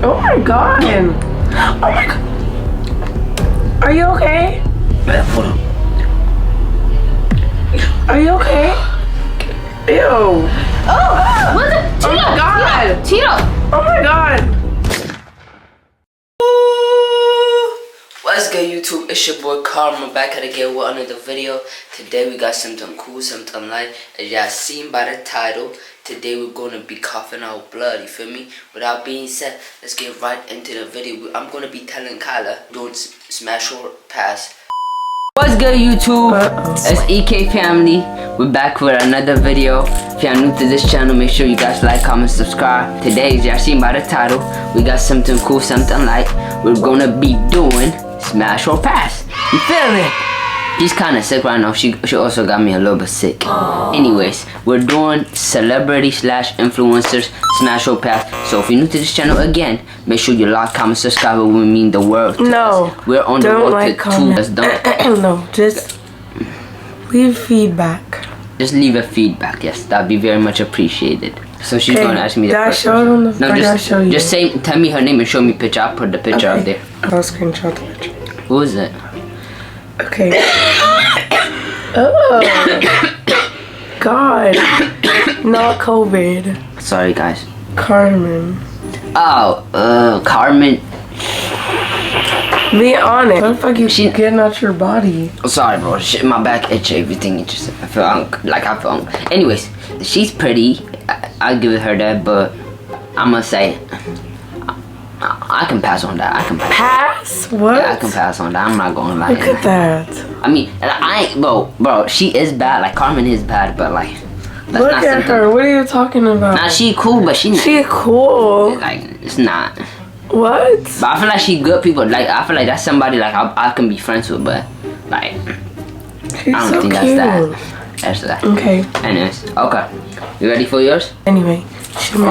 Oh my god. Oh my god. Are you okay? Hold on. Are you okay? Ew. Oh, what the? Tito, oh my god. Tito. Oh my god. What's good, YouTube? It's your boy Karma back at again with another video. Today we got something cool, something light. As y'all seen by the title, today we're gonna be coughing out blood, you feel me? Without being said, let's get right into the video. I'm gonna be telling Kyla, doing smash or pass. What's good, YouTube? It's EK family. We're back with another video. If y'all new to this channel, make sure you guys like, comment, subscribe. Today, as y'all seen by the title, we got something cool, something light. We're gonna be doing smash or pass. You feel me? She's kind of sick right now. She also got me a little bit sick. Anyways, we're doing celebrity slash influencers smash or pass. So if you're new to this channel again, make sure you like, comment, subscribe. It would mean the world to us. We're on the road like, to 2. No, just leave feedback. Just leave a feedback. Yes, that'd be very much appreciated. So she's gonna ask me the first show it on the No, just say, tell me her name and show me picture. I'll put the picture up there. I'll screenshot the picture. Who is it? Okay. Oh God, not COVID. Sorry, guys. Carmen. Oh, Carmen. Be honest. What the fuck you getting out your body? Sorry, bro. Shit, my back itch. Everything itches. I feel Anyways, she's pretty. I'll give her that, but I'm gonna say I can pass on that. I can pass. What? Yeah, I can pass on that. I'm not gonna lie. Look at that. I mean, I ain't, bro. She is bad. Like Carmen is bad, but like. Look at her. What are you talking about? Nah, she cool, but she cool. Like, it's not. What? But I feel like she good people. Like, I feel like that's somebody like I can be friends with, but like She's I don't think cute. that's that. Okay. Anyways, okay. You ready for yours? Anyway, shimmy,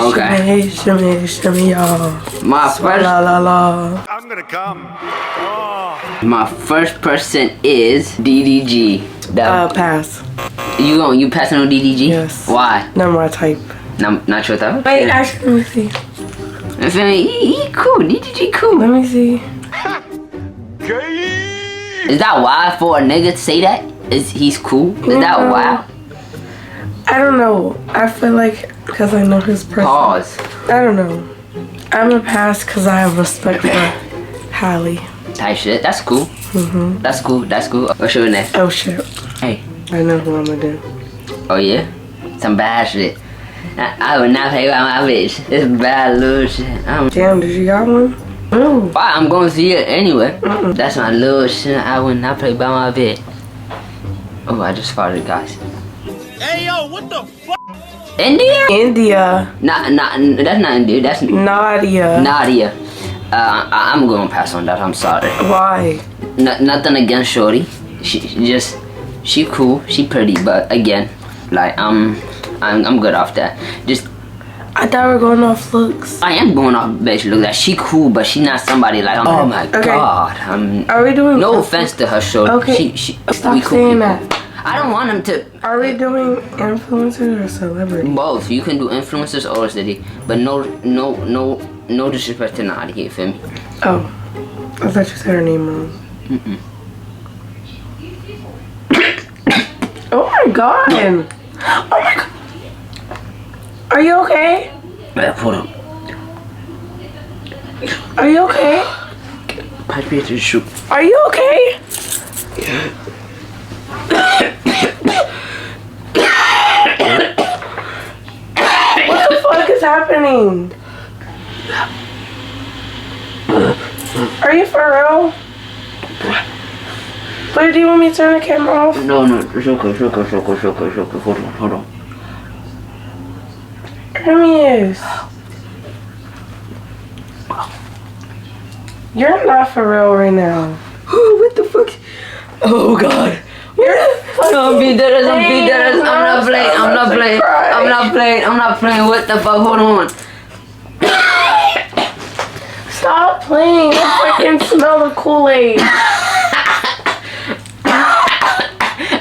y'all. My first. La la la. I'm gonna come. My first person is DDG. Pass. You passing on DDG? Yes. Why? Not my type. Not your type? Wait, actually, let me see. I feel like he cool. DDG cool. Let me see. Is that wild for a nigga to say that? He's cool? Is that wild? I don't know. I feel like because I know his person. Pause. I don't know. I'm gonna pass because I have respect for Hallie. Type shit. That's cool. That's cool. That's cool. What's your next? Oh shit. Hey. I know who I'm gonna do. Oh yeah? Some bad shit. I would not play by my bitch. It's bad little shit. Damn, did you got one? Ooh. Why? I'm going to see it anyway. That's my little shit. I would not play by my bitch. Oh, I just farted, guys. Hey yo, what the fuck? India? India. That's not India. That's Nadia. Nadia. I'm going to pass on that. I'm sorry. Why? Nothing against Shorty. She cool. She pretty. But again, like I'm good off that. I thought we were going off looks. I am going off bitch look like she cool, but she not somebody like oh my god. Are we doing? No offense to her, Shorty. Okay. Stop we cool saying people. that. I don't want them to. Are we doing influencers or celebrities? Both. You can do influencers or city, but no disrespect to Nadia. You feel me? Oh, I thought you said her name wrong. Oh my god! Oh my god! Are you okay? Hold on. Are you okay? Pipe me to the shoe. Are you okay? What the fuck is happening? Are you for real? Wait, do you want me to turn the camera off? No, it's okay. Hold on. Hermes. You're not for real right now. What the fuck? Oh god. I'm being dead. I'm not playing. What the fuck? Hold on. Stop playing. I freaking smell the Kool-Aid.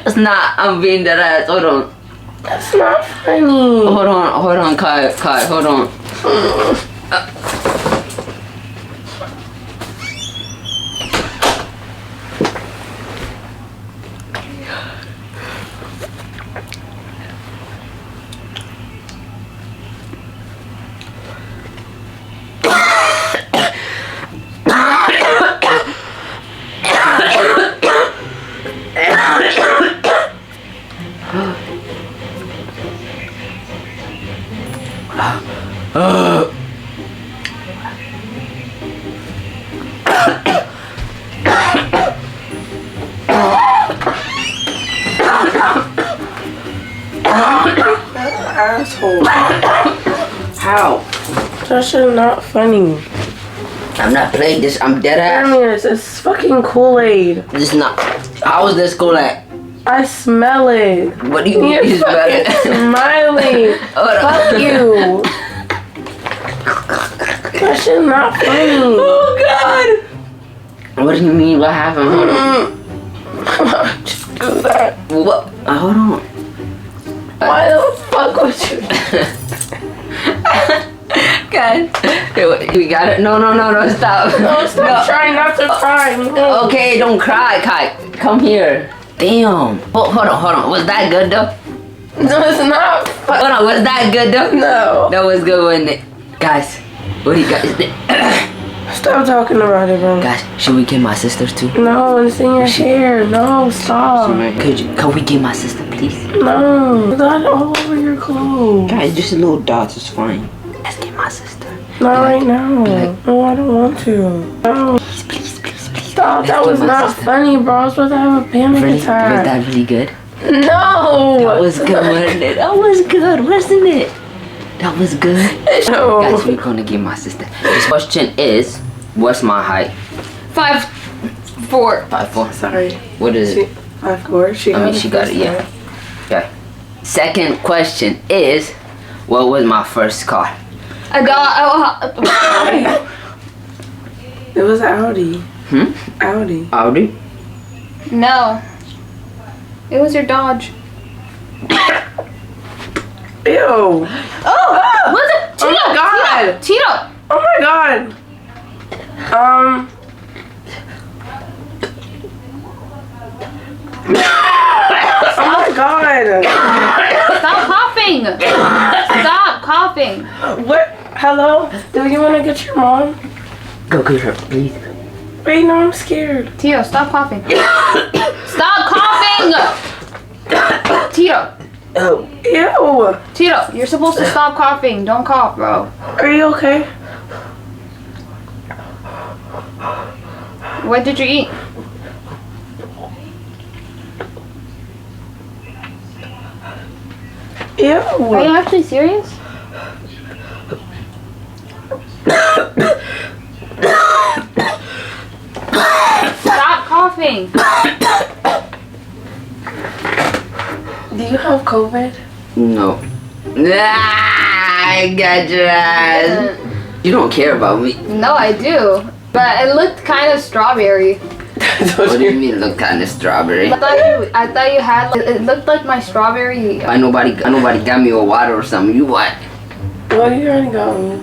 It's not. I'm being dead ass. Hold on. That's not funny. Hold on, Kai, hold on. Asshole. How? That shit is not funny. I'm not playing this. I'm dead ass. Serious, it's fucking Kool-Aid. This is not. How is this Kool-Aid? I smell it. What do you mean you smell fucking it? smiling. Fuck you. That shit not funny. Oh God. What do you mean? What happened? Hold on. Just do that. What? Hold on. Why the fuck would you? God. We got it. No, stop. No, stop trying not to cry. No. Okay, don't cry, Kai. Come here. Damn. Hold on. Was that good though? No, it's not funny. Hold on. Was that good though? No. That was good, wasn't it? Guys, what do you guys think? Stop talking about it, bro. Guys, should we get my sisters too? No, it's in your hair. No, stop. Can we get my sister, please? No. Not all over your clothes. Guys, just a little dots is fine. Let's get my sister. Not right now. No, I don't want to. No. Please. Stop. That was not funny, bro. I was supposed to have a panic Was attack. that really good? No. That was good, wasn't it? That was good, wasn't it? That was good. No. Guys, we're gonna get my sister. This question is, what's my height? 5'4". 5'4". Sorry. What is it? 5'4". She got it. Yeah. Okay. Second question is, what was my first car? I got. It was Audi. Audi. Audi. No. It was your Dodge. Ew. Oh! Was it? Tito! Oh my God. Tito! Oh my God. Oh my God. Stop coughing! Stop coughing! What? Hello? Do you want to get your mom? Go get her, please. Wait, no, I'm scared. Tito, stop coughing. Stop coughing! Tito. Oh. Ew. Tito, you're supposed to stop coughing. Don't cough, bro. Are you okay? What did you eat? Ew. Are you actually serious? Stop coughing. Do you have COVID? No. I got your ass. You don't care about me. No, I do. But it looked kind of strawberry. What do you mean look kind of strawberry? I thought you had. It looked like my strawberry. Why nobody got me a water or something? You what? Well, you already got me.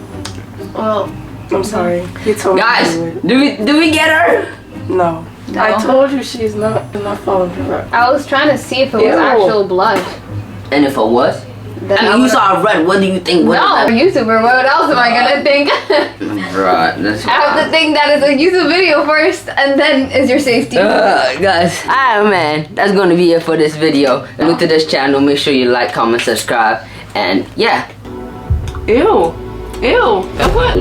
Well, I'm sorry. You told Guys, me. do we get her? No. No. I told you she's not falling for that. I was trying to see if it was Ew. actual blood. And if I was? Then I mean, you saw red. What do you think? No, I'm a YouTuber. What else am I gonna think? Bruh, that's I have to think that is a YouTube video first, and then is your safety. Guys, alright man, that's gonna be it for this video. If you're new to this channel, make sure you like, comment, subscribe, and yeah. Ew. Ew. What?